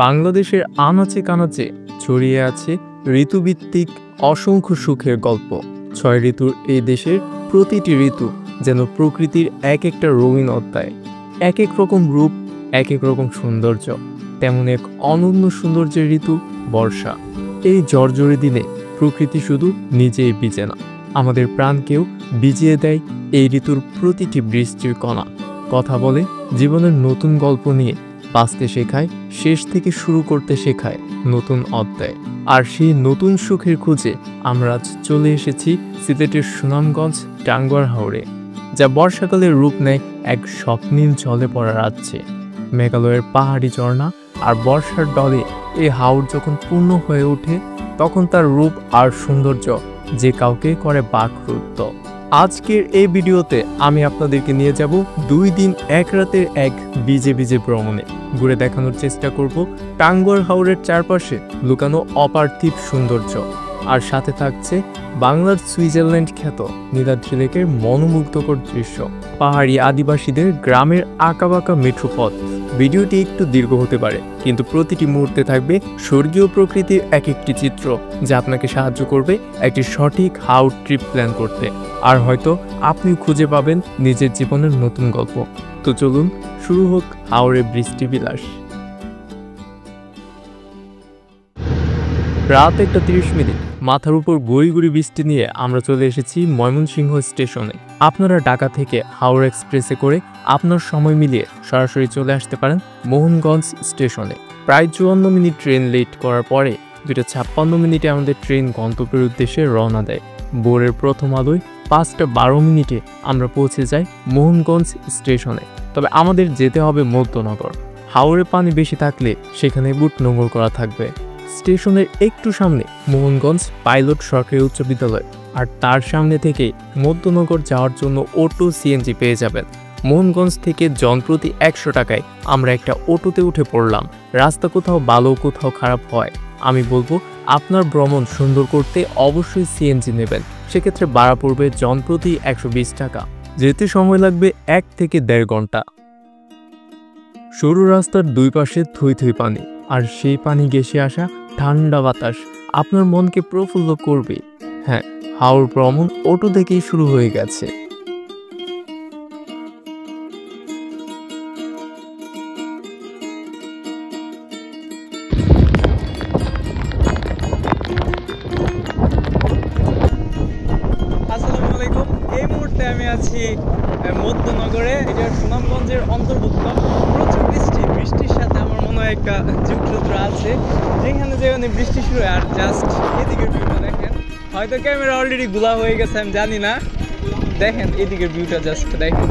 বাংলাদেশের আনাচে কানাচে ছড়িয়ে আছে ঋতুভিত্তিক অসংখ্য সুখের গল্প। ৬ ঋতুর এই দেশের প্রতিটি ঋতু যেন প্রকৃতির এক একটা রঙিন অধ্যায়, এক এক রকম রূপ, এক এক রকম সৌন্দর্য। তেমন এক অনন্য সৌন্দর্যের ঋতু বর্ষা। এই ঝরঝরে দিনে প্রকৃতি শুধু নিজেই ভিজে না, আমাদের প্রাণকেও ভিজিয়ে দেয় এই ঋতুর প্রতিটি বৃষ্টির কণা। কথা বলে জীবনের নতুন গল্প নিয়ে বাঁচতে শেখায়, শেষ থেকে শুরু করতে শেখায় নতুন অধ্যায়। আর সেই নতুন সুখের খোঁজে আমরা আজ চলে এসেছি সিলেটের সুনামগঞ্জ টাঙ্গুয়ার হাওরে, যা বর্ষাকালের রূপ নেয় এক স্বপ্নীল জলে পড়া রাজ্যে। মেঘালয়ের পাহাড়ি ঝর্ণা আর বর্ষার ডলে এই হাওর যখন পূর্ণ হয়ে ওঠে, তখন তার রূপ আর সৌন্দর্য যে কাউকে করে বাকরুদ্ধ। আজকের এই ভিডিওতে আমি আপনাদেরকে নিয়ে যাব 2 দিন 1 রাতের এক ভিজে ভিজে ভ্রমণে। ঘুরে দেখানোর চেষ্টা করব টাঙ্গুয়ার হাওরের চারপাশে লুকানো অপার্থিব সৌন্দর্য। আর সাথে থাকছে বাংলার সুইজারল্যান্ড খ্যাত নীলাদ্রি লেকের মনোমুগ্ধকর দৃশ্য, পাহাড়ি আদিবাসীদের গ্রামের আঁকাবাঁকা মেঠোপথ। ভিডিওটি একটু দীর্ঘ হতে পারে, কিন্তু প্রতিটি মুহূর্তে থাকবে স্বর্গীয় প্রকৃতির এক একটি চিত্র, যা আপনাকে সাহায্য করবে একটি সঠিক হাওর ট্রিপ প্ল্যান করতে। আর হয়তো আপনিও খুঁজে পাবেন নিজের জীবনের নতুন গল্প। তো চলুন শুরু হোক হাওরে বৃষ্টি বিলাস। রাত 1:30, মাথার উপর গড়ি গড়ি বৃষ্টি নিয়ে আমরা চলে এসেছি ময়মনসিংহ স্টেশনে। আপনারা ঢাকা থেকে হাওড়া এক্সপ্রেসে করে আপনার সময় মিলিয়ে সরাসরি চলে আসতে পারেন মোহনগঞ্জ স্টেশনে। প্রায় 54 মিনিট ট্রেন লেট করার পরে 2:56 আমাদের ট্রেন গন্তব্যের উদ্দেশ্যে রওনা দেয়। ভোরের প্রথম আলোয় 5:12 আমরা পৌঁছে যাই মোহনগঞ্জ স্টেশনে। তবে আমাদের যেতে হবে মধ্যনগর। হাওরে পানি বেশি থাকলে সেখানে বুট নোঙর করা থাকবে। স্টেশনের একটু সামনে মোহনগঞ্জ পাইলট সরকারি উচ্চ বিদ্যালয়, আর তার সামনে থেকে মধ্যনগর যাওয়ার জন্য অটো সিএনজি পেয়ে যাবেন। মোহনগঞ্জ থেকে জনপ্রতি 100 টাকায় আমরা একটা অটোতে উঠে পড়লাম। রাস্তা কোথাও ভালো কোথাও খারাপ হয়, আমি বলবো আপনার ভ্রমণ সুন্দর করতে অবশ্যই সিএনজি নেবেন। সেক্ষেত্রে ভাড়া পড়বে জনপ্রতি 120 টাকা। যেতে সময় লাগবে 1 থেকে 1.5 ঘন্টা। সরু রাস্তার দুই পাশে থই থই পানি, আর সেই পানি ঘেঁষে আসা ঠান্ডা বাতাস আপনার মনকে প্রফুল্ল করবে। হ্যাঁ, হাওর ভ্রমণ অটো থেকেই শুরু হয়ে গেছে। আসসালামু আলাইকুম। এই মুহূর্তে আমি আছি মধ্যনগরে, এটা সুনামগঞ্জের অন্তর্ভুক্ত। প্রচুর বৃষ্টির সাথে আমার মনে হয় একটা যুগসূত্র আছে, যেখানে বৃষ্টি শুরু হয়। আর জাস্ট এদিকের ভিউটা দেখেন, হয়তো ক্যামেরা অলরেডি গুলা হয়ে গেছে, আমি জানি না। দেখেন এদিকের ভিউটা, জাস্ট দেখেন।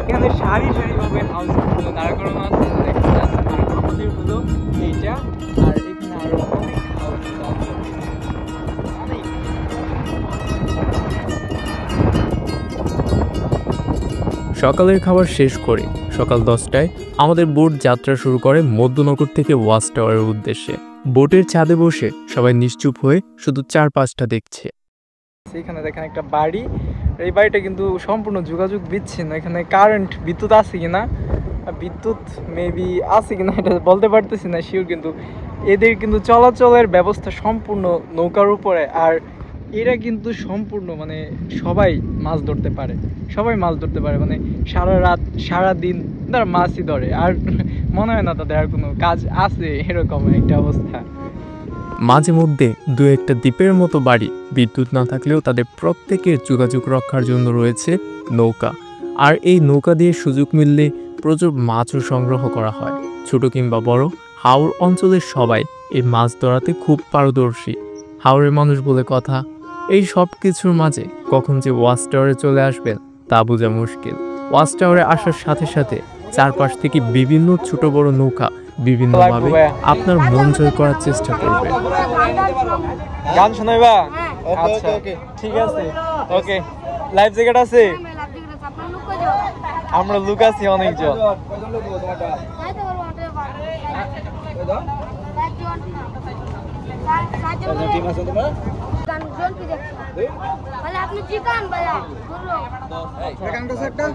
এখানে সারি ভাবে হাউসগুলো দাঁড়া করানো আছে, দেখেন জাস্ট। আর আমাদের হলো এইটা, আর এখানে আরো অনেক হাউস আছে। সকালের খাবার শেষ করে সকাল 10টায় আমাদের বোট যাত্রা শুরু করে মধ্যনগর থেকে ওয়াচ টাওয়ারের উদ্দেশ্যে। বোটের ছাদে বসে সবাই নিশ্চুপ হয়ে শুধু চারপাশটা দেখছে। এখানে দেখেন একটা বাড়ি, এই বাড়িটা কিন্তু সম্পূর্ণ যোগাযোগ বিচ্ছিন্ন। এখানে কারেন্ট বিদ্যুৎ আছে কিনা, বিদ্যুৎ মেবি আছে কিনা এটা বলতে পারতেছি না শিওর, কিন্তু এদের কিন্তু চলাচলের ব্যবস্থা সম্পূর্ণ নৌকার উপরে। আর এরা কিন্তু সম্পূর্ণ সবাই মাছ ধরতে পারে, মানে সারা রাত সারা দিন তারা মাছই ধরে। আর মনে হয় না তাদের আর কোনো কাজ আছে, এরকম একটা অবস্থা। মাঝে মধ্যে 2-1টা দ্বীপের মতো বাড়ি, বিদ্যুৎ না থাকলেও তাদের প্রত্যেকের যোগাযোগ রক্ষার জন্য রয়েছে নৌকা। আর এই নৌকা দিয়ে সুযোগ মিললে প্রচুর মাছও সংগ্রহ করা হয়। ছোট কিংবা বড়, হাওর অঞ্চলের সবাই এই মাছ ধরাতে খুব পারদর্শী। হাওরের মানুষ বলে কথা। এই সব কিছুর মাঝে কখন যে ওয়াচ টাওয়ারে চলে আসবেন তা বোঝা মুশকিল। ওয়াচ টাওয়ারে আসার সাথে সাথে চারপাশ থেকে বিভিন্ন ছোট বড় নৌকা বিভিন্নভাবে আপনার মন জয় করার চেষ্টা করবে। গান শোনাইবা? আচ্ছা ঠিক আছে, ওকে। লাইভ জ্যাকেট আছে? আমরা লুক আছি অনেকজন। চিকান জন্টি দেখছি মানে আপনি চিকান ভাইয়া এখান কাছে একটা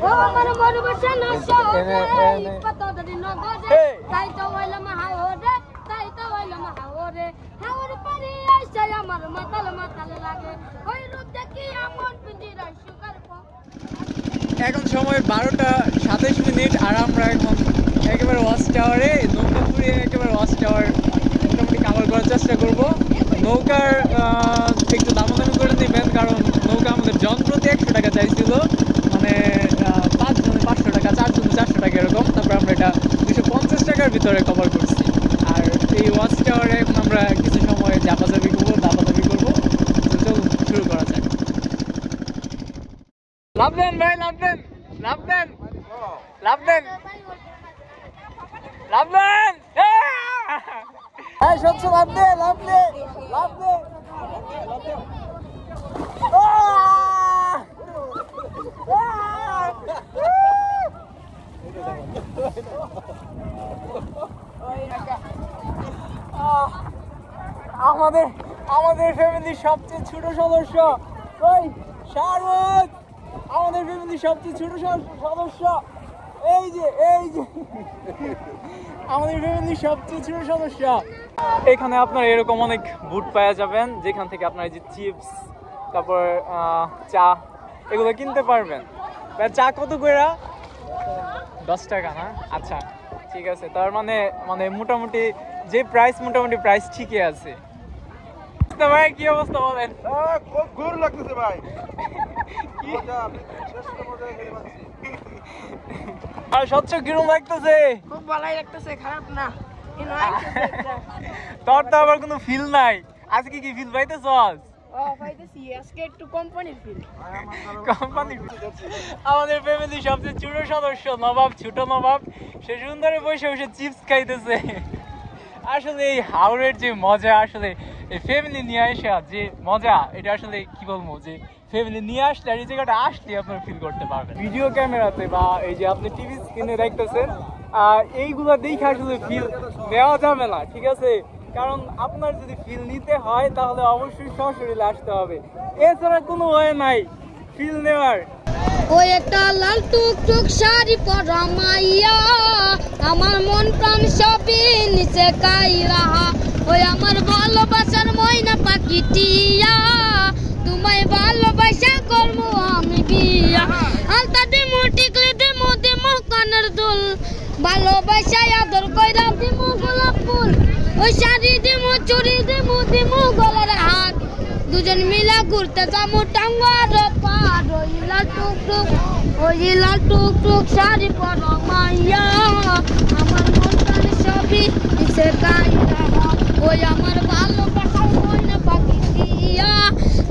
ও আমার মনে বসে না শোনে পাতা দিন নগদে তাই তো হইলো মহা ওরে তাই তো হইলো মহা ওরে হাওর পারে আইসা আমার মাতাল মাতাল লাগে ওই রূপ দেখি আমন পিঞ্জিরা সুগার এখন সময় 12:27 আর আমরা এখন একেবারে ওয়াচ টাওয়ারে নৌকা ঘুরে একেবারে ওয়াচ টাওয়ার মোটামুটি কাভার করার চেষ্টা করব। নৌকার একটু দামাদামি করে নেবেন, কারণ নৌকা আমাদের জন প্রতি 100 টাকা চাইছিল, মানে 5 জনে 500 টাকা, 4 জনে 400 টাকা এরকম। তারপর আমরা এটা 250 টাকার ভিতরে কভার করছি। আর এই ওয়াচ টাওয়ারে এখন আমরা কিছু সময় দাপাদাপি করবো। তো চলুন শুরু করা যাক। লাভ দেন ভাই, লাভ দেন, লাভ দেন, লাভ দেন, লাভ দেন, এই সবসময় লাভ দে, লাভ দে, লাভ দে, আমাদের ফ্যামিলির সবচেয়ে ছোট সদস্য ওই শাহরুখ, আমাদের ফ্যামিলির সবচেয়ে ছোট সদস্য, এই যে আমাদের ফ্যামিলির সবচেয়ে ছোট সদস্য। এখানে আপনারা এরকম অনেক বুট পাওয়া যাবেন, যেখান থেকে আপনারা যে চিপস, তারপর চা এগুলো কিনতে পারবেন। চা কত করে? 10 টাকা না? আচ্ছা ঠিক আছে, তার মানে মোটামুটি যে প্রাইস, মোটামুটি প্রাইস ঠিকই আছে। ভাই কি অবস্থা বলেন? খুব ঘুর লাগতেছে ভাই। আর স্বচ্ছ কিরম লাগতেছে? খুব ভালোই লাগতেছে, খারাপ না। তোর তো আবার কোনো ফিল নাই। আজকে কি ফিল পাইতেছস? পাইতেছি আজকে একটু কোম্পানির ফিল। কোম্পানির আমাদের ফ্যামিলি সবচেয়ে ছোট সদস্য নবাব, ছোট নবাব, সে সুন্দরে বসে বসে চিপস খাইতেছে। আসলে এই হাওড়ের যে মজা, আসলে এই ফ্যামিলি নিয়ে আসা যে মজা, এটা আসলে কি বলবো, যে ফ্যামিলি নিয়ে আসলে আর এই জায়গাটা আসলে আপনারা ফিল করতে পারবেন। ভিডিও ক্যামেরাতে বা এই যে আপনি টিভি স্ক্রিনে দেখতেছেন, এইগুলো দেখে আসলে ফিল নেওয়া যাবে না, ঠিক আছে? কারণ আপনার যদি ফিল নিতে হয় তাহলে অবশ্যই সশরীরে আসতে হবে, এছাড়া কোনো ওয়ে নাই ফিল নেওয়ার। ওই একটা লাল টুকটুক শাড়ি পরা মাইয়া, আমার মন প্রাণ সবই নিচে কাইরা, ওই আমার ভালোবাসার ময়না পাখি টিয়া, তোমায় ভালোবাসা করবো আমি বিয়া, আলতা দিমু টিকলি দিমু দিমু কানের দুল, ভালোবাসা আদর কইরা দিমু গোলাপ ফুল, ওই শাড়ি দিমু চুড়ি দিমু দিমু গলার হাত, দুজন মিলা ঘুরতে যাবো টাঙ্গার পার, ওই লাল টুকটুক শাড়ি পরা মাইয়া, আমার মন প্রাণ সবই নিচে কাইরা, ওই আমার ভালোবাসার ময়না পাখি টিয়া,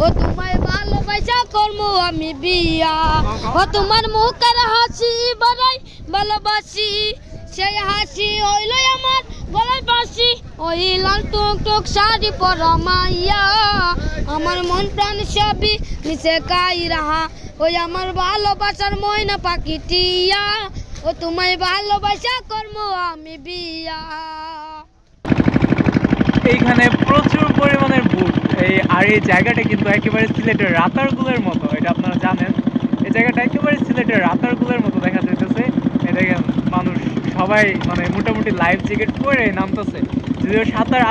ও তোমায় ভালোবাসা করবো আমি বিয়া, ও তোমার মুখের হাসি বড়াই ভালোবাসি, সেই হাসি হইল আমার গলায় বাসি, ওই লাল টুকটুক শাড়ি পরা মাইয়া, আমার মন প্রাণ সবই নিচে কাইরা, ওই আমার ভালোবাসার ময়না পাখি টিয়া, ও তোমায় ভালোবাসা করবো আমি বিয়া। এইখানে প্রচুর পরিমাণের বুট, আর এই জায়গাটা কিন্তু একেবারে সিলেটের রাতারগুলের মতো, এটা আপনারা জানেন। এই জায়গাটা একেবারে সিলেটের রাতারগুলের মতো দেখা যাইতেছে। দেখেন মানুষ সবাই মানে মোটামুটি লাইফ জ্যাকেট পরে নামতেছে,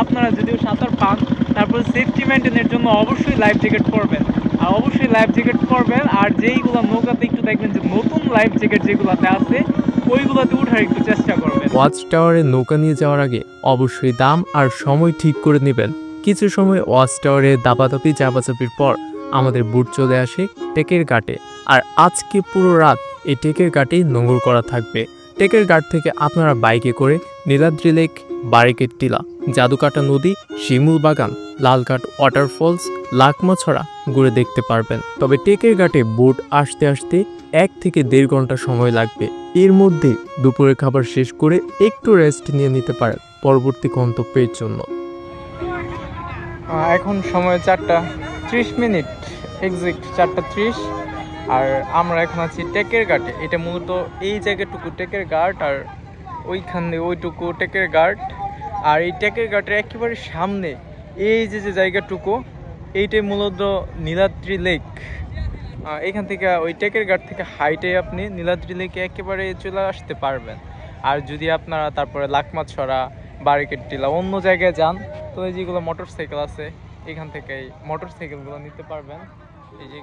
আপনারা যদিও সাঁতার পান, তারপর সেফটি মেনটেনের জন্য অবশ্যই লাইফ জ্যাকেট পরবেন, আর অবশ্যই লাইফ জ্যাকেট পরবেন। আর যেইগুলো নৌকাতে একটু দেখবেন যে নতুন লাইফ জ্যাকেট যেগুলোতে আছে, ওইগুলোতে উঠার একটু চেষ্টা করবেন। ওয়াচ টাওয়ারে নৌকা নিয়ে যাওয়ার আগে অবশ্যই দাম আর সময় ঠিক করে নেবেন। কিছু সময় ওয়াচ টাওয়ারে দাপাদাপি চাপাচাপির পর আমাদের বুট চলে আসে টেকের ঘাটে, আর আজকে পুরো রাত এই টেকের ঘাটে নোঙর করা থাকবে। টেকের ঘাট থেকে আপনারা বাইকে করে নীলাদ্রি লেক, বারিকেট টিলা, জাদুকাটা নদী, শিমুল বাগান, লালঘাট ওয়াটারফলস, লাকমাছড়া ঘুরে দেখতে পারবেন। তবে টেকের ঘাটে বোট আসতে আসতে 1 থেকে 1.5 ঘন্টা সময় লাগবে। এর মধ্যে দুপুরের খাবার শেষ করে একটু রেস্ট নিয়ে নিতে পারেন পরবর্তী গন্তব্যের জন্য। এখন সময় 4:30, এক্সাক্ট 4:30, আর আমরা এখন আছি টেকের ঘাটে। এটা মূলত এই জায়গাটুকু টেকের ঘাট, আর ওইখানে ওইটুকু টেকের ঘাট। আর এই টেকের ঘাটের একেবারে সামনে এই যে জায়গাটুকু, এইটাই মূলত নীলাদ্রি লেক। এখান থেকে ওই টেকের ঘাট থেকে হাইটে আপনি নীলাদ্রি লেকে একেবারে চলে আসতে পারবেন। আর যদি আপনারা তারপরে লাকমাছড়া, বারিকেড টিলা অন্য জায়গায় যান, তো এই যেগুলো মোটরসাইকেল আছে এখান থেকে এই মোটরসাইকেলগুলো নিতে পারবেন।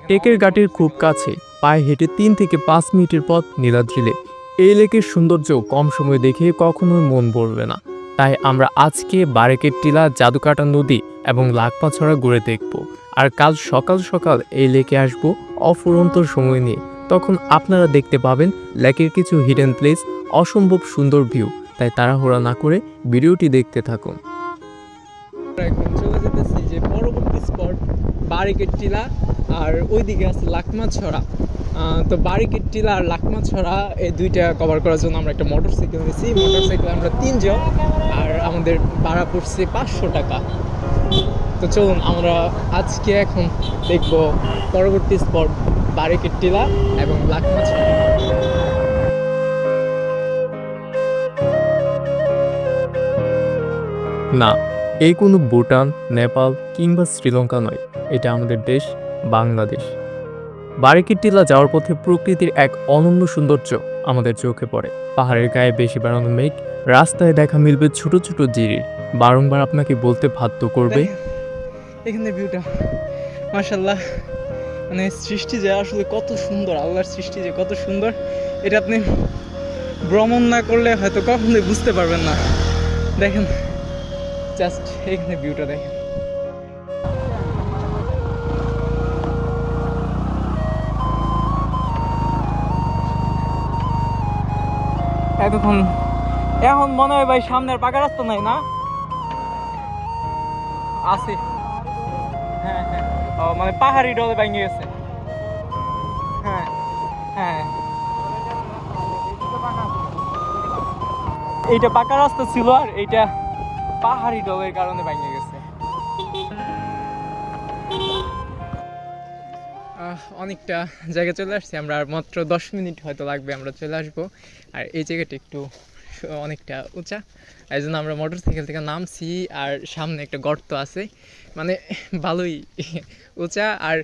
টেকের ঘাটের খুব কাছে পায়ে হেঁটে 3 থেকে 5 মিনিটের পথ নীলাদ্রি লেক। এই লেকের সৌন্দর্য কম সময় দেখে কখনোই মন ভরবে না। তাই আমরা আজকে বারিকেড টিলা, জাদুকাটা নদী এবং লাকমাছড়া ঘুরে দেখব। আর কাল সকাল সকাল এই লেকে আসবো অফুরন্ত সময় নিয়ে। তখন আপনারা দেখতে পাবেন লেকের কিছু হিডেন প্লেস, অসম্ভব সুন্দর ভিউ। তাই তাড়াহুড়া না করে ভিডিওটি দেখতে থাকুন। এখন চলে যেতেছি যে পরবর্তী স্পট বারিকেড টিলা, আর ওইদিকে আছে লাকমাছড়া। তো বারিকেড টিলা আর লাকমাছড়া এই দুইটা কভার করার জন্য আমরা একটা মোটরসাইকেল নিয়েছি। মোটরসাইকেলে আমরা 3 জন, আর আমাদের ভাড়া পড়ছে 500 টাকা। তো চলুন আমরা আজকে এখন দেখব পরবর্তী স্পট বারিকেড টিলা এবং লাকমাছড়া। না, এই কোনো ভুটান, নেপাল কিংবা শ্রীলঙ্কা নয়, এটা আমাদের দেশ বাংলাদেশ। বারিকেড টিলা যাওয়ার পথে প্রকৃতির এক অনন্য সৌন্দর্য আমাদের চোখে পড়ে। পাহাড়ের গায়ে বেশি বাড়ানো মেঘ, রাস্তায় দেখা মিলবে ছোট ছোট জিরির, বারংবার আপনাকে বলতে বাধ্য করবে এখানে ভিউটা মাশাআল্লাহ, মানে সৃষ্টি যে আসলে কত সুন্দর, আল্লাহর সৃষ্টি যে কত সুন্দর, এটা আপনি ভ্রমণ না করলে হয়তো কখনোই বুঝতে পারবেন না। দেখেন জাস্ট এখানে ভিউটা দেখেন। এখন মনে হয় ভাই সামনের পাকা রাস্তা নাই না? আছে, হ্যাঁ হ্যাঁ, মানে পাহাড়ি ডলে ভেঙে গেছে। হ্যাঁ হ্যাঁ, এইটা পাকা রাস্তা ছিল আর এইটা পাহাড়ি ডলের কারণে ভেঙে গেছে। অনেকটা জায়গা চলে আসছি আমরা, আর মাত্র 10 মিনিট হয়তো লাগবে আমরা চলে আসবো। আর এই জায়গাটা একটু অনেকটা উঁচা, এই জন্য আমরা মোটরসাইকেল থেকে নামছি। আর সামনে একটা গর্ত আছে, মানে ভালোই উঁচা। আর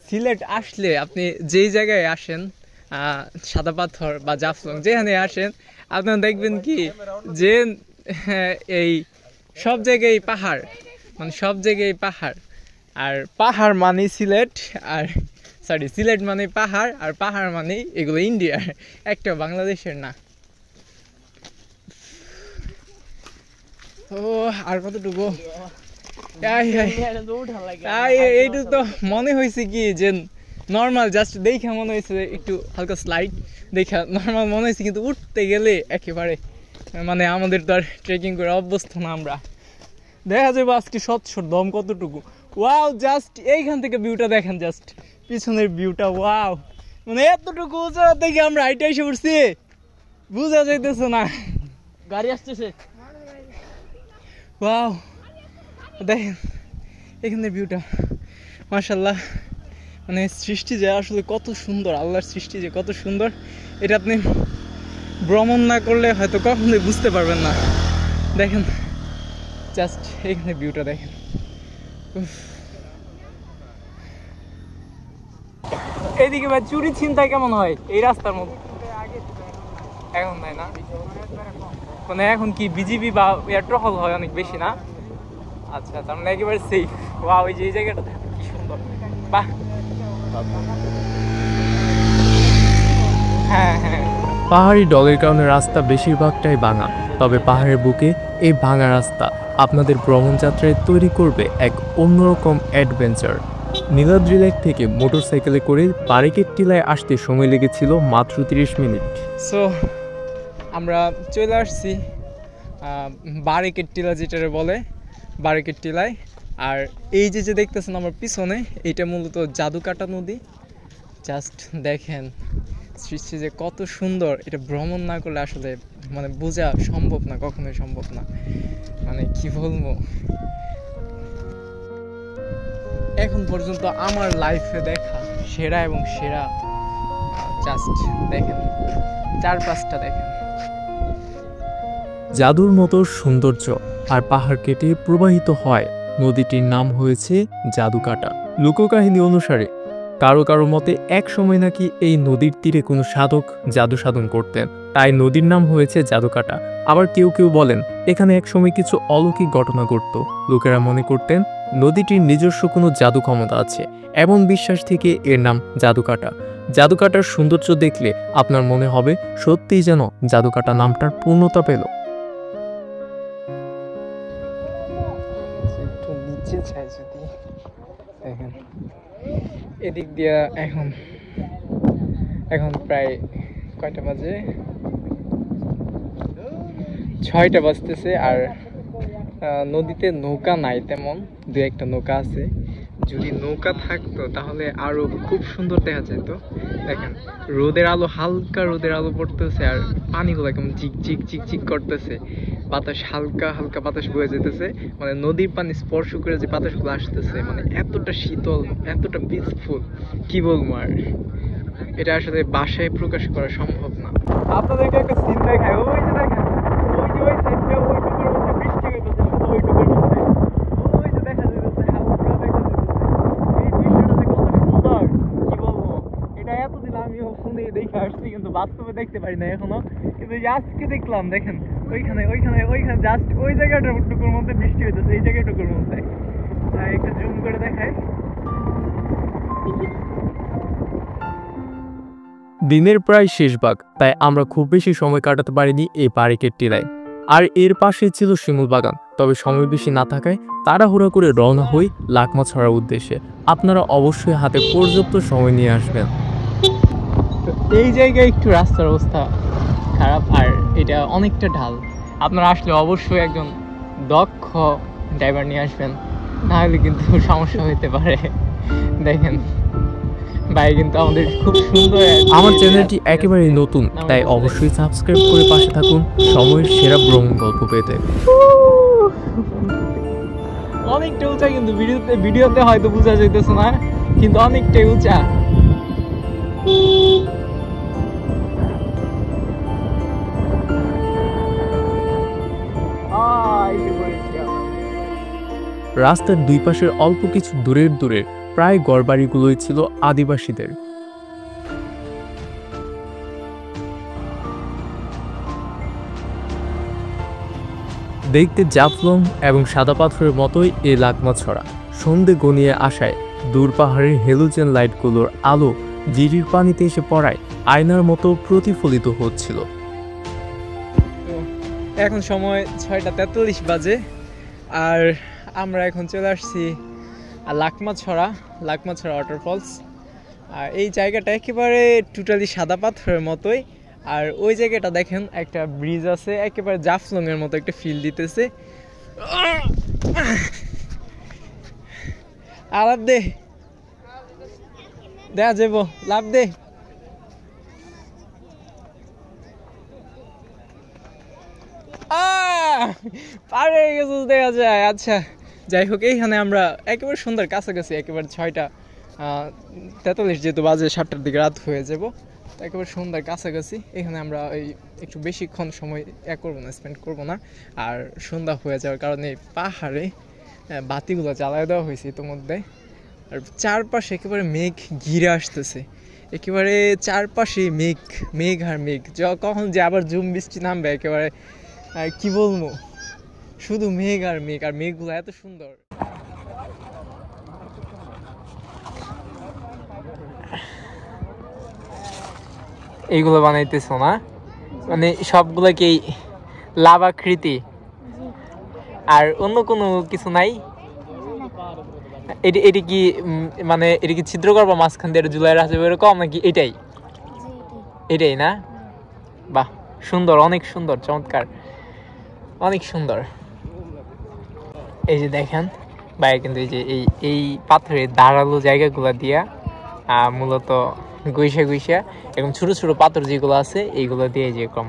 সিলেট আসলে আপনি যেই জায়গায় আসেন, সাদা পাথর বা জাফলং যেখানে আসেন, আপনারা দেখবেন কি যে এই সব জায়গায় পাহাড়, মানে সব জায়গায় পাহাড়। আর পাহাড় মানে সিলেট, আর সরি সিলেট মানে পাহাড়, আর পাহাড় মানে এগুলো ইন্ডিয়ার, একটা বাংলাদেশের না। ও আর কতটুকু এইটু তো মনে হয়েছে কি যে নর্মাল, জাস্ট দেখা মনে হয়েছে একটু হালকা স্লাইড দেখা নর্মাল মনে হয়েছে, কিন্তু উঠতে গেলে একেবারে মানে আমাদের তো আর ট্রেকিং করে অভ্যস্ত না আমরা। দেখা যাবে আজকে স্বচ্ছ দম কতটুকু। ওয়াও, জাস্ট এইখান থেকে ভিউটা দেখেন, জাস্ট পিছনের ভিউটা। ওয়াও, মানে এতটুকু উঁচা থেকে আমরা হাইটে এসে পড়ছি, বুঝা যাইতেছে না, গাড়ি আসতেছে। ওয়াও, দেখেন এখানে ভিউটা মাশাআল্লাহ, মানে সৃষ্টি যে আসলে কত সুন্দর, আল্লাহর সৃষ্টি যে কত সুন্দর, এটা আপনি ভ্রমণ না করলে হয়তো কখনোই বুঝতে পারবেন না। দেখেন জাস্ট এখানে ভিউটা দেখেন। এইদিকে ভাই চুরি ছিনতাই কেমন হয় এই রাস্তার মধ্যে? এখন নাই না, মানে এখন কি বিজিবি বা টহল হয় অনেক বেশি না? আচ্ছা, তার মানে একেবারে সেফ। ওয়াও, ওই যে এই জায়গাটা কি সুন্দর, বাহ। হ্যাঁ হ্যাঁ, পাহাড়ি ডলের কারণে রাস্তা বেশিরভাগটাই ভাঙা, তবে পাহাড়ের বুকে এই ভাঙা রাস্তা আপনাদের ভ্রমণ যাত্রায় তৈরি করবে এক অন্যরকম অ্যাডভেঞ্চার। নীলাদ্রি লেক থেকে মোটরসাইকেলে করে বারিকেড টিলায় আসতে সময় লেগেছিল মাত্র 30 মিনিট। সো আমরা চলে আসছি বারিকেড টিলা, যেটা বলে বারিকেড টিলায়। আর এই যে দেখতেছেন আমার পিছনে, এইটা মূলত জাদুকাটা নদী। জাস্ট দেখেন সৃষ্টি যে কত সুন্দর, এটা ভ্রমণ না করলে আসলে মানে বোঝা সম্ভব না, কখনোই সম্ভব না, মানে কি বলবো। এখন পর্যন্ত আমার লাইফে দেখা সেরা এবং সেরা। জাস্ট দেখেন চারপাশটা দেখেন, জাদুর মতো সৌন্দর্য। আর পাহাড় কেটে প্রবাহিত হয় নদীটির নাম হয়েছে জাদুকাটা। লোককাহিনী অনুসারে কারো কারো মতে এক সময় নাকি এই নদীর তীরে কোনো সাধক জাদু সাধন করতেন, তাই নদীর নাম হয়েছে জাদুকাটা। আবার কেউ কেউ বলেন এখানে এক সময় কিছু অলৌকিক ঘটনা ঘটত। লোকেরা মনে করতেন নদীটির নিজস্ব কোনো জাদু ক্ষমতা আছে, এমন বিশ্বাস থেকে এর নাম জাদুকাটা। জাদুকাটার সৌন্দর্য দেখলে আপনার মনে হবে সত্যিই যেন জাদুকাটা নামটার পূর্ণতা পেল। একটু নিচে চাই যদি দেখেন এদিক দিয়ে এখন প্রায় কয়টা বাজে, 6টা বাজতেছে। আর নদীতে নৌকা নাই, তেমন দু একটা নৌকা আছে। যদি নৌকা থাকতো তাহলে আরো খুব সুন্দর দেখা যেত। দেখেন রোদের আলো, হালকা রোদের আলো পড়তেছে আর পানিগুলো কেমন ঝিকঝিক ঝিকঝিক করতেছে। বাতাস হালকা হালকা বাতাস বয়ে যেতেছে, মানে নদীর পানি স্পর্শ করে যে বাতাসগুলো আসতেছে, মানে এতটা শীতল, এতটা পিসফুল, কি বলবো আর। এটা আসলে ভাষায় প্রকাশ করা সম্ভব না। আপনাদেরকে একটা সিন দেখায়, ওই যে দেখেন, ওই যে ওই সাইডটা, ওইটুকুর মধ্যে বৃষ্টি হইতেছে, শুধু ওইটুকুর মধ্যে, ওই যে দেখা যাইতেছে, হালকা দেখা যাইতেছে। এই দৃশ্যটা যে কত সুন্দর, কি বলবো। এটা এতদিন আমিও ফোনে দেখে আসছি, কিন্তু বাস্তবে দেখতে পারি না এখনো। কিন্তু আজকে দেখলাম, দেখেন ওইখানে জাস্ট ওই জায়গাটার টুকুর মধ্যে বৃষ্টি হইতেছে, এই জায়গাটুকুর মধ্যে। একটু জুম করে দেখায়। দিনের প্রায় শেষ ভাগ, তাই আমরা খুব বেশি সময় কাটাতে পারিনি এই পার্কের টিলায়। আর এর পাশে ছিল শিমুল বাগান। তবে সময় বেশি না থাকায় তাড়াহুড়া করে রওনা হই লাকমাছড়ার উদ্দেশ্যে। আপনারা অবশ্যই হাতে পর্যাপ্ত সময় নিয়ে আসবেন। তো এই জায়গায় একটু রাস্তার অবস্থা খারাপ, আর এটা অনেকটা ঢাল। আপনারা আসলে অবশ্যই একজন দক্ষ ড্রাইভার নিয়ে আসবেন, নাহলে কিন্তু সমস্যা হতে পারে। দেখেন ভাই কিন্তু আমাদের খুব সুন্দর। আমার চ্যানেলটি একেবারেই নতুন, তাই অবশ্যই সাবস্ক্রাইব করে পাশে থাকুন সময়ের সেরা ভ্রমণ গল্প পেতে। অনেকটা উঁচা, কিন্তু ভিডিওতে হয়তো বোঝা যাইতেছে না, কিন্তু অনেকটাই উঁচা। রাস্তার দুই পাশের অল্প কিছু দূরের প্রায় ঘরবাড়িগুলোই ছিল আদিবাসীদের। দেখতে জাফলং এবং সাদা পাথরের মতোই এই লাকমাছড়া। সন্ধে গনিয়ে আসায় দূর পাহাড়ের হেলোজেন লাইটগুলোর আলো জিরির পানিতে এসে পড়ায় আয়নার মতো প্রতিফলিত হচ্ছিল। এখন সময় 6:43 বাজে, আর আমরা এখন চলে আসছি লাকমাছড়া ওয়াটারফলস। আর এই জায়গাটা একেবারে টোটালি সাদা পাথরের মতোই। আর ওই জায়গাটা দেখেন একটা ব্রিজ আছে, একেবারে জাফলং এর মতো একটা ফিল দিতেছে। লাভ দে, দেখা যাবো, লাভ দে। পার হয়ে গেছে দেখা যায়। আচ্ছা যাই হোক, এইখানে আমরা একেবারে সুন্দর কাছাকাছি, একেবারে 6:43 যেহেতু বাজে, 7টার দিকে রাত হয়ে যাব, একেবারে সুন্দর কাছাকাছি। এখানে আমরা এই একটু বেশিক্ষণ সময় স্পেন্ড করবো না। আর সন্ধ্যা হয়ে যাওয়ার কারণে পাহাড়ে বাতিগুলো জ্বালায় দেওয়া হয়েছে ইতিমধ্যে। আর চারপাশে একেবারে মেঘ ঘিরে আসতেছে, একেবারে চারপাশে মেঘ আর মেঘ। কখন যে আবার ঝুম বৃষ্টি নামবে, একেবারে কি বলবো, শুধু মেঘ আর মেঘগুলো এত সুন্দর। এইগুলো বানাইতেছো না, মানে সবগুলো কি লাভাকৃতি আর অন্য কোনো কিছু নাই? এটি কি মানে এটা কি ছিদ্র করবো মাঝখান দিয়ে জুলাই রাখা যাবে এরকম নাকি? এটাই না? বাহ, সুন্দর, অনেক সুন্দর, চমৎকার, অনেক সুন্দর। এই যে দেখেন বাইরে কিন্তু এই যে এই পাথরের ধারালো জায়গাগুলো দিয়া মূলত গুইসা এবং ছোট ছোট পাথর যেগুলো আছে এইগুলো দিয়ে যেরকম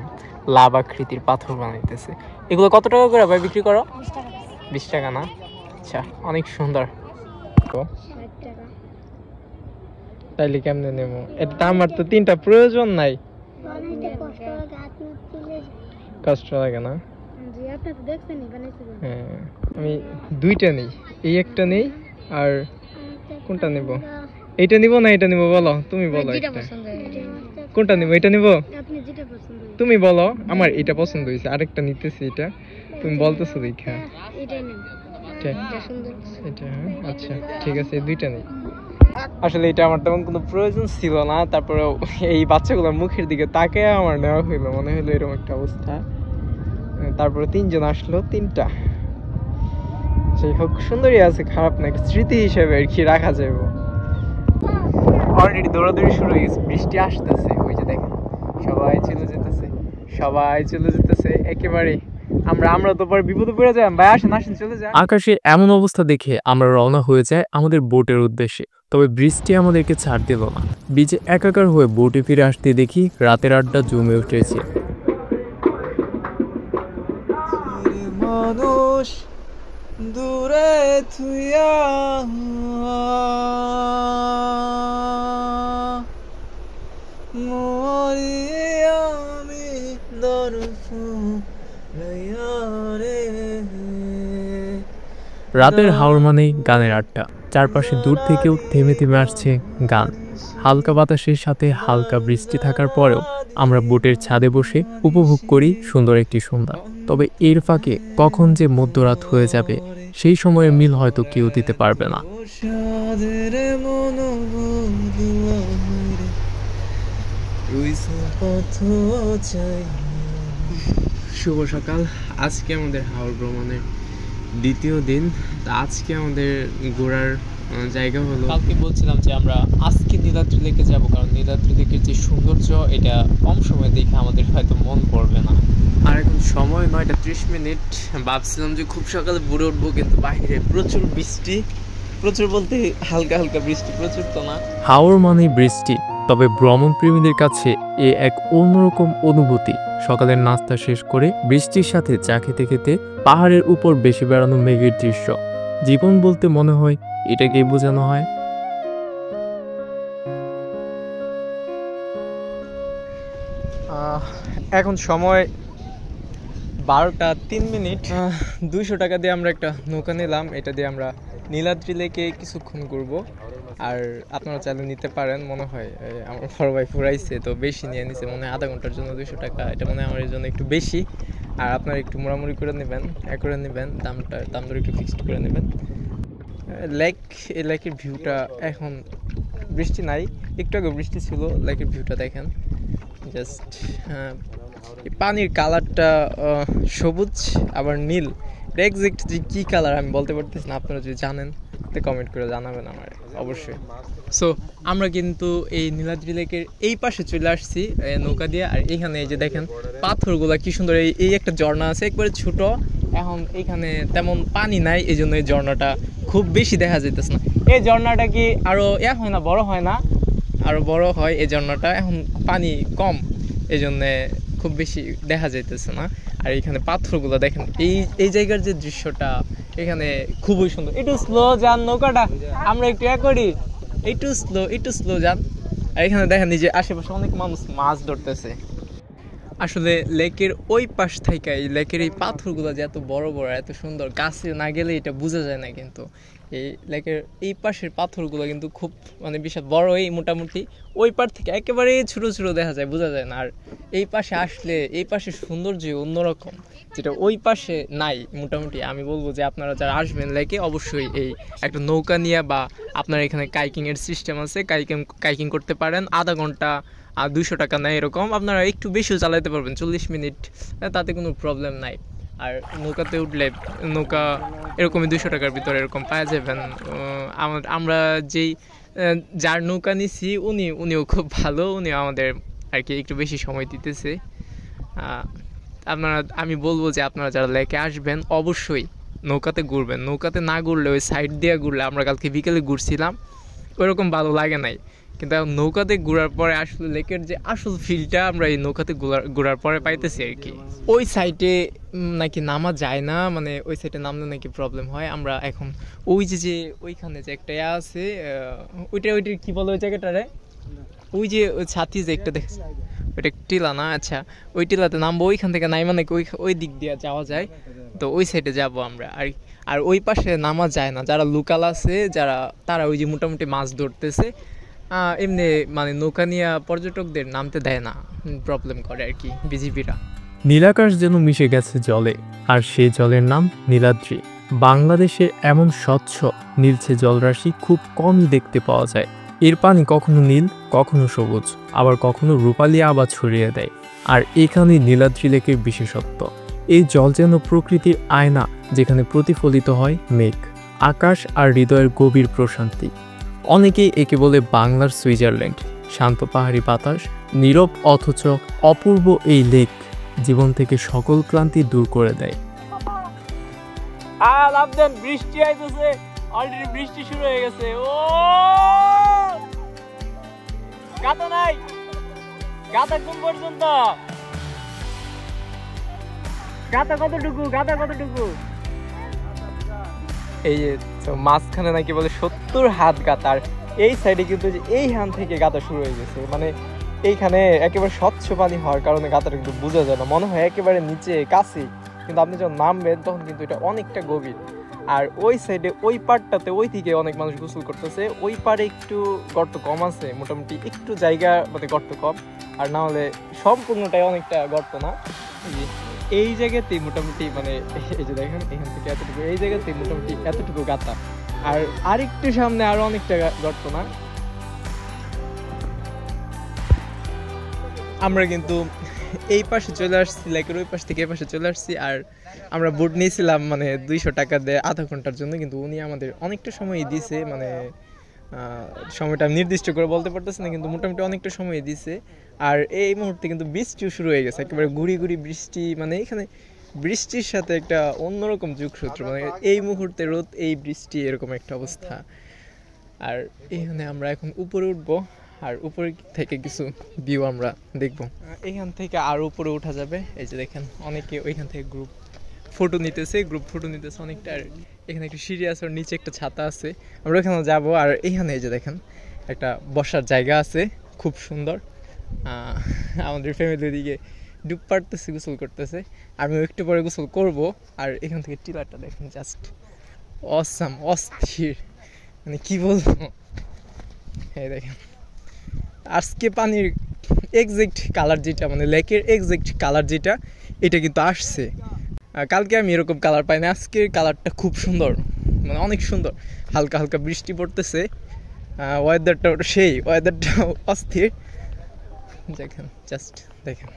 লাভাকৃতির পাথর বানাইতেছে। এগুলো কত টাকা করে ভাই বিক্রি করো? 20 টাকা না? আচ্ছা, অনেক সুন্দর। তাইলে কেমনে নেবো? এটা আমার তো 3টা প্রয়োজন নাই, কষ্ট লাগে না? হ্যাঁ, আমি 2টা নেই, এই একটা নেই আর কোনটা নিব? এইটা নিব না এটা নিব বলো, তুমি বলো। কোনটা নিব? এটা নিব? তুমি বলো। আমার এটা পছন্দ হয়েছে, আরেকটা নিতেছি। এটা তুমি বলতেছো দেখা। এটা আচ্ছা ঠিক আছে, এই দুইটা নেই। আসলে এটা আমার তেমন কোনো প্রয়োজন ছিল না, তারপরে এই বাচ্চাগুলোর মুখের দিকে তাকে আমার নেওয়া হইলো, মনে হইলো এরকম একটা অবস্থা। তারপরে 3 জন আসলো, 3টা। সেই হোক, সুন্দরই আছে, খারাপ না, স্মৃতি হিসেবে আর কি রাখা যাবে। অলরেডি দৌড়াদৌড়ি শুরু হয়ে গেছে, বৃষ্টি আসতেছে, ওই যে দেখেন সবাই চলে যেতেছে একেবারে। আমরা তো পরে বিপদে পড়ে যাই। ভাই আসেন চলে যাই। আকাশের এমন অবস্থা দেখে আমরা রওনা হয়ে যাই আমাদের বোটের উদ্দেশ্যে। তবে বৃষ্টি আমাদেরকে ছাড় দিল না। বিচে একাকার হয়ে বোটে ফিরে আসতে দেখি রাতের আড্ডা জমে উঠেছে। মানুষ দূরে থুইয়া রাতের হাওর মানেই গানের আড্ডা। চারপাশে দূর থেকেও থেমে থেমে আসছে গান। হালকা বাতাসের সাথে হালকা বৃষ্টি থাকার পরেও আমরা বোটের ছাদে বসে উপভোগ করি সুন্দর একটি সন্ধ্যা। তবে এর ফাঁকে কখন যে মধ্যরাত হয়ে যাবে সেই সময়ের মিল হয়তো কেউ দিতে পারবে না। শুভ সকাল। আজকে আমাদের হাওর ভ্রমণের দ্বিতীয় দিন। আজকে আমাদের ঘোরার জায়গা হলো, কালকে বলছিলাম যে আমরা আজকে নীলাদ্রি লেকে যাব, কারণ নীলাদ্রি লেকের যে সৌন্দর্য এটা কম সময় দেখে আমাদের হয়তো মন পড়বে না। আর এখন সময় 9:30। ভাবছিলাম যে খুব সকালে ভোরে উঠবো, কিন্তু বাইরে প্রচুর বৃষ্টি, প্রচুর বলতে হালকা হালকা বৃষ্টি, প্রচুর তো না। হাওর মানেই বৃষ্টি, তবে ভ্রমণ প্রেমীদের কাছে এ এক অন্যরকম অনুভূতি। সকালের নাস্তা শেষ করে বৃষ্টির সাথে চা খেতে খেতে পাহাড়ের উপর বেশি বেড়ানো মেঘের দৃশ্য, জীবন বলতে মনে হয় এটাকেই বোঝানো হয়। এখন সময় 12:03। 200 টাকা দিয়ে আমরা একটা নৌকা নিলাম। এটা দিয়ে আমরা নীলাদ্রি লেকে কিছুক্ষণ ঘুরবো। আর আপনারা চাইলে নিতে পারেন। মনে হয় আমার বড় ভাই ফুরাইছে, তো বেশি নিয়ে নিছে মনে হয়, আধা ঘন্টার জন্য 200 টাকা। এটা মনে হয় আমার জন্য একটু বেশি। আর আপনারা একটু মোড়ামুড়ি করে নেবেন, দাম দর একটু ফিক্সড করে নেবেন। এই লেকের ভিউটা, এখন বৃষ্টি নাই, একটু আগে বৃষ্টি ছিল। লেকের ভিউটা দেখেন, জাস্ট পানির কালারটা সবুজ আবার নীল। এক্সাক্ট যে কী কালার আমি বলতে পারতেছি না, আপনারা যদি জানেন তো কমেন্ট করে জানাবেন আমার অবশ্যই। সো আমরা কিন্তু এই নীলাদ্রি লেকের এই পাশে চলে আসছি নৌকা দিয়ে। আর এইখানে এই যে দেখেন পাথরগুলা কি সুন্দর। এই একটা ঝর্ণা আছে, একবারে ছোট। এখন এইখানে তেমন পানি নাই, এই জন্য এই ঝর্ণাটা খুব বেশি দেখা যাইতেছে না। এই ঝর্ণাটা কি আরও হয় না, বড় হয় না, আরও বড় হয় এই ঝর্ণাটা। এখন পানি কম, এই জন্যে খুব বেশি দেখা যাইতেছে না। আর এখানে পাথরগুলো দেখেন, এই জায়গার যে দৃশ্যটা এখানে খুবই সুন্দর। একটু স্লো যান নৌকাটা, আমরা একটু করি, একটু স্লো যান। আর এখানে দেখেন এই যে আশেপাশে অনেক মানুষ মাছ ধরতেছে। আসলে লেকের ওই পাশ থেকে এই লেকের এই পাথরগুলো যে এত বড় বড়, এত সুন্দর, কাছে না গেলে এটা বোঝা যায় না। কিন্তু এই লেকের এই পাশের পাথরগুলো কিন্তু খুব বিশাল বড়। এই মোটামুটি ওই পার থেকে একেবারে ছোট ছোট দেখা যায়, বোঝা যায় না। আর এই পাশে আসলে এই পাশের সৌন্দর্য অন্যরকম, যেটা ওই পাশে নাই। মোটামুটি আমি বলবো যে আপনারা যারা আসবেন লেকে, অবশ্যই এই একটা নৌকা নিয়ে, বা আপনার এখানে কাইকিংয়ের সিস্টেম আছে, কাইকিং করতে পারেন। আধা ঘন্টা আর 200 টাকা নেয় এরকম। আপনারা একটু বেশিও চালাতে পারবেন, 40 মিনিট, তাতে কোনো প্রবলেম নাই। আর নৌকাতে উঠলে নৌকা এরকমই 200 টাকার ভিতরে এরকম পাওয়া যাবেন। আমরা যার নৌকা নিছি উনিও খুব ভালো, উনিও আমাদের আর কি একটু বেশি সময় দিতেছে। আমি বলবো যে আপনারা যারা লেকে আসবেন অবশ্যই নৌকাতে ঘুরবেন। নৌকাতে না ঘুরলে ওই সাইড দিয়ে ঘুরলে, আমরা কালকে বিকেলে ঘুরছিলাম, ওইরকম ভালো লাগে নাই। কিন্তু নৌকাতে ঘোরার পরে আসলে লেকের যে আসল ফিলটা আমরা এই নৌকাতে ঘোরার পরে পাইতেছি আর কি। ওই সাইডে নাকি নামা যায় না, ওই সাইডে নামলে নাকি প্রবলেম হয়। আমরা এখন ওই যে ওইখানে যে একটা আছে, ওইটার কি বলে ওই জায়গাটারে, ওই যে ওই ছাতি যে একটা দেখছি, ওইটা টিলা না? আচ্ছা, ওই টিলাতে নামবো। ওইখান থেকে নাইমা নাকি ওই দিক দিয়ে যাওয়া যায়। তো ওই সাইডে যাব আমরা। আর ওই পাশে নামা যায় না, যারা লোকাল আছে তারা ওই যে মোটামুটি মাছ ধরতেছে, এমনি মানে নৌকা নিয়ে পর্যটকদের নামতে দেয় না, প্রবলেম করে আর কি বিজিবিরা। নীলাকাশ যেন মিশে গেছে জলে, আর সেই জলের নাম নীলাদ্রি। বাংলাদেশের এমন স্বচ্ছ নীলছে জলরাশি খুব কমই দেখতে পাওয়া যায়। এর পানি কখনো নীল, কখনো সবুজ, আবার কখনো রূপালি আবার ছড়িয়ে দেয়। আর এখানেই নীলাদ্রি লেকের বিশেষত্ব। এই জল যেন প্রকৃতির আয়না, যেখানে প্রতিফলিত হয় মেঘ, আকাশ আর হৃদয়ের গভীর প্রশান্তি। অনেকেই একে বলে বাংলার সুইজারল্যান্ড। শান্ত পাহাড়ি বাতাস, নীরব অথচ অপূর্ব এই লেক জীবন থেকে সকল ক্লান্তি দূর করে দেয়। বৃষ্টি আইতেছে, অলরেডি বৃষ্টি শুরু হয়ে গেছে। ও গাতা নাই, গাতা কোন পর্যন্ত, গাতা কতটুকু? এই যে মাঝখানে নাকি বলে 70 হাত গাতা, আর এই সাইডে কিন্তু এই হান থেকে গাতা শুরু হয়ে গেছে। মানে এইখানে একেবারে স্বচ্ছ পানি হওয়ার কারণে গাতাটা কিন্তু বোঝা যায় না, মনে হয় একেবারে নিচে কাছে, কিন্তু আপনি যখন নামবেন তখন কিন্তু এটা অনেকটা গভীর। আর ওই সাইডে ওই পাড়টাতে ওই দিকে অনেক মানুষ গোসল করতেছে, ওই পাড়ে একটু গর্ত কম আছে, মোটামুটি একটু জায়গা মানে গর্ত কম, আর না হলে সম্পূর্ণটাই অনেকটা গর্ত না। এই জায়গাতেই মোটামুটি মানে এই যে দেখেন এখান থেকে এতটুকু, এই জায়গাতেই মোটামুটি এতটুকু গাতা, আর আরেকটু সামনে আরো অনেকটা গর্ত না। আমরা কিন্তু এই পাশে চলে আসছি, লেকের ওই পাশ থেকে এই পাশে চলে আসছি। আর আমরা বোট নিয়েছিলাম মানে 200 টাকা দিয়ে আধা ঘন্টার জন্য, কিন্তু উনি আমাদের অনেকটা সময় দিছে, মানে সময়টা নির্দিষ্ট করে বলতে পারতেছে না, কিন্তু মোটামুটি অনেকটা সময় দিছে। আর এই মুহূর্তে কিন্তু বৃষ্টিও শুরু হয়ে গেছে, একেবারে গুড়ি বৃষ্টি, মানে এখানে বৃষ্টির সাথে একটা অন্যরকম যোগসূত্র, মানে এই মুহূর্তে রোদ, এই বৃষ্টি, এরকম একটা অবস্থা। আর এখানে আমরা এখন উপরে উঠবো, আর উপরে থেকে কিছু ভিউ আমরা দেখবো। এখান থেকে আরো উপরে উঠা যাবে। এই যে দেখেন অনেকে ওইখান থেকে গ্রুপ ফটো নিতেছে অনেকটা। আর এখানে একটা সিঁড়ি আছে, আর নিচে একটা ছাতা আছে, আমরা ওখানে যাবো। আর এইখানে এই যে দেখেন একটা বসার জায়গা আছে, খুব সুন্দর। আমাদের ফ্যামিলির দিকে ডুব পাড়তেছে, গোসল করতেছে, আমিও একটু পরে গোসল করব। আর এখান থেকে টিলারটা দেখেন, জাস্ট অসাম, অস্থির, মানে কি বলবো। এই দেখেন আজকে পানির এক্সাক্ট কালার যেটা, মানে লেকের এক্সাক্ট কালার যেটা, এটা কিন্তু আসছে। কালকে আমি এরকম কালার পাইনি, আজকের কালারটা খুব সুন্দর, মানে অনেক সুন্দর। হালকা হালকা বৃষ্টি পড়তেছে, ওয়েদারটা সেই ওয়েদারটা অস্থির। দেখেন জাস্ট দেখেন।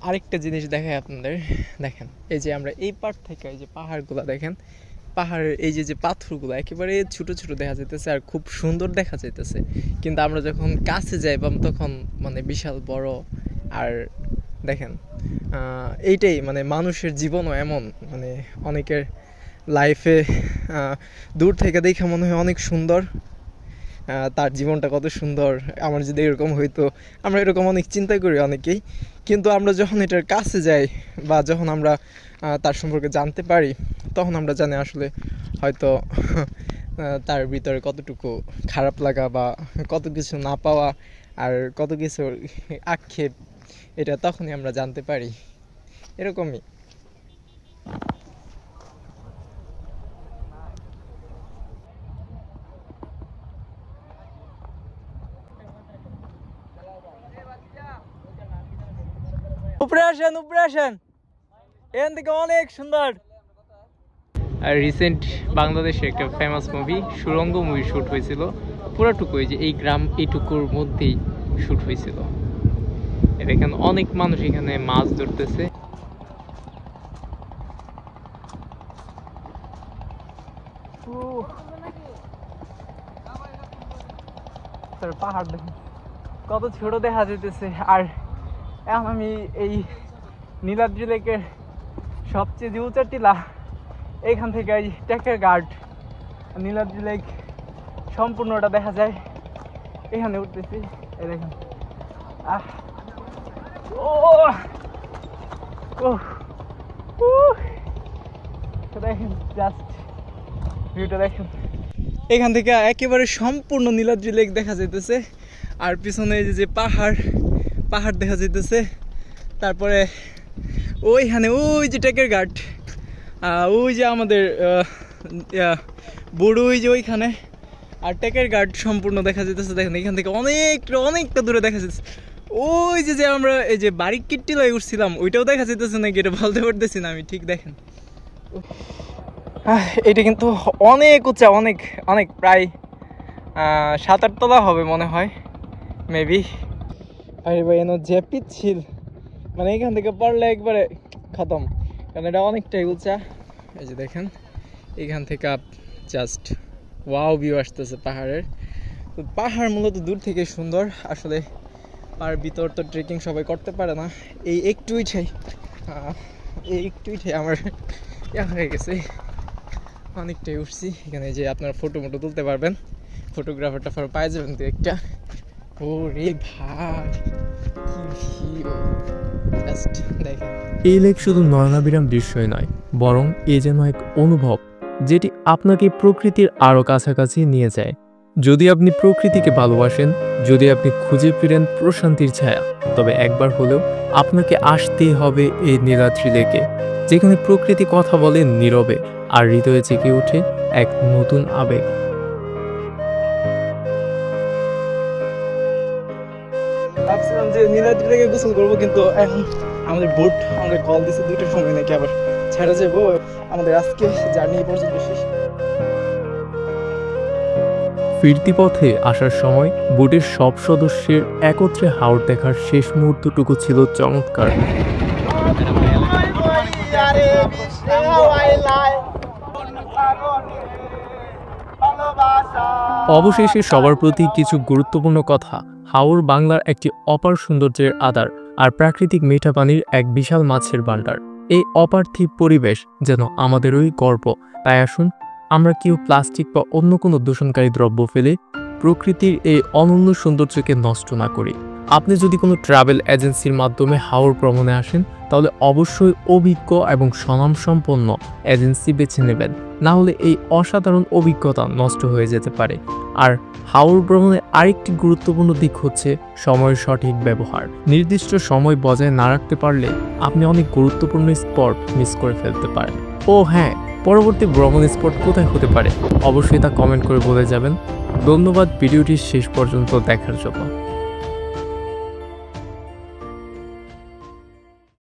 আরেকটা জিনিস দেখাই আপনাদের, দেখেন এই যে আমরা এই পার থেকে এই যে পাহাড়গুলো দেখেন, পাহাড়ের এই যে পাথরগুলো একেবারে ছোট ছোট দেখা যাইতেছে, আর খুব সুন্দর দেখা যাইতেছে, কিন্তু আমরা যখন কাছে যাইবাম তখন মানে বিশাল বড়। আর দেখেন এইটাই মানে মানুষের জীবনও এমন, মানে অনেকের লাইফে দূর থেকে দেখে মনে হয় অনেক সুন্দর, তার জীবনটা কত সুন্দর, আমার যদি এরকম হইতো, আমরা এরকম অনেক চিন্তা করি অনেকেই, কিন্তু আমরা যখন এটার কাছে যাই বা যখন আমরা তার সম্পর্কে জানতে পারি, তখন আমরা জানি আসলে হয়তো তার ভিতরে কতটুকু খারাপ লাগা বা কত কিছু না পাওয়া আর কত কিছু আক্ষেপ, এটা তখনই আমরা জানতে পারি। এরকমই। উপরে আসেন, এখান থেকে অনেক সুন্দর। আর রিসেন্ট বাংলাদেশে একটা ফেমাস মুভি সুরঙ্গ মুভি শুট হয়েছিল, পুরোটুকু এই যে এই গ্রাম এইটুকুর মধ্যেই শুট হয়েছিল। এখানে অনেক মানুষ এখানে মাছ ধরতেছে। পাহাড় দেখুন কত ছোট দেখা যেতেছে। আর এখন আমি এই নীলাদ্রি লেকের সবচেয়ে যে উঁচা টিলা, এইখান থেকে এই টেকের গার্ড নীলাদ্রি লেক সম্পূর্ণটা দেখা যায়, এখানে উঠতেছি। এই দেখেন দেখেন জাস্ট ভিউটা দেখেন, এখান থেকে একেবারে সম্পূর্ণ নীলাদ্রি লেক দেখা যাইতেছে। আর পিছনে এই যে পাহাড় দেখা যাইতেছে, তারপরে ওইখানে ওই যে টেকের ঘাট, ওই যে আমাদের বুড়ো ওই যে ওইখানে, আর টেকের ঘাট সম্পূর্ণ দেখা যেতেছে। দেখেন এখান থেকে অনেকটা দূরে দেখা যাচ্ছে। ওই যে আমরা এই যে বাড়ি কিট্টিলায় উঠছিলাম ওইটাও দেখা যেতেছে নাকি, এটা বলতে পারতেছি না আমি ঠিক। দেখেন এটা কিন্তু অনেক উঁচা, অনেক প্রায় 7-8 তলা হবে মনে হয় মেবি। আরে ভাই এনো যে পিচ্ছিল, মানে এখান থেকে পড়লে একবারে খতম, কারণ এটা অনেকটাই উঁচা। এই যে দেখেন এখান থেকে জাস্ট ওয়াও ভিউ আসতেছে পাহাড়ের। তো পাহাড় মূলত দূর থেকে সুন্দর, আসলে আর ভিতর তো ট্রেকিং সবাই করতে পারে না। এই একটু উঠে আমার হয়ে গেছে, অনেকটাই উঠছি। এখানে যে আপনারা ফটো তুলতে পারবেন, ফটোগ্রাফারটা পাই যাবেন তো একটা। ও রে ভাই জাস্ট দেখেন। এই লেক শুধু নয়নাবিরাম দৃশ্যই নয়, বরং এ যেন এক অনুভব যেটি আপনাকে প্রকৃতির আরও কাছাকাছি নিয়ে যায়। যদি আপনি প্রকৃতিকে ভালোবাসেন, যদি আপনি খুঁজে ফিরেন প্রশান্তির ছায়া, তবে একবার হলেও আপনাকে আসতেই হবে এই নীলাদ্রি লেকে, যেখানে প্রকৃতি কথা বলে নীরবে আর হৃদয়ে জেগে ওঠে এক নতুন আবেগ। ভাবছিলাম যে নীলাদ্রি থেকে গোসল করবো, কিন্তু এখন আমাদের বোট আমাদের কল দিচ্ছে 2টার সময় নাকি আবার ছেড়ে যাবো। আমাদের আজকে জার্নি পর্যন্ত শেষ। ফিরতি পথে আসার সময় বোটের সব সদস্যের একত্রে হাওর দেখার শেষ মুহূর্তটুকু ছিল চমৎকার। অবশেষে সবার প্রতি কিছু গুরুত্বপূর্ণ কথা। হাওর বাংলার একটি অপার সৌন্দর্যের আধার, আর প্রাকৃতিক মিঠা পানির এক বিশাল মাছের ভাণ্ডার। এই অপার্থিব পরিবেশ যেন আমাদেরই গর্ব। তাই আসুন আমরা কেউ প্লাস্টিক বা অন্য কোনো দূষণকারী দ্রব্য ফেলে প্রকৃতির এই অনন্য সৌন্দর্যকে নষ্ট না করি। আপনি যদি কোনো ট্রাভেল এজেন্সির মাধ্যমে হাওর ভ্রমণে আসেন, তাহলে অবশ্যই অভিজ্ঞ এবং স্বনামসম্পন্ন এজেন্সি বেছে নেবেন, না হলে এই অসাধারণ অভিজ্ঞতা নষ্ট হয়ে যেতে পারে। আর হাওর ভ্রমণের আরেকটি গুরুত্বপূর্ণ দিক হচ্ছে সময়ের সঠিক ব্যবহার। নির্দিষ্ট সময় বজায় না রাখতে পারলে আপনি অনেক গুরুত্বপূর্ণ স্পট মিস করে ফেলতে পারেন। ও হ্যাঁ, পরবর্তী ভ্রমণ স্পট কোথায় হতে পারে অবশ্যই তা কমেন্ট করে বলে যাবেন। ধন্যবাদ ভিডিওটি শেষ পর্যন্ত দেখার জন্য।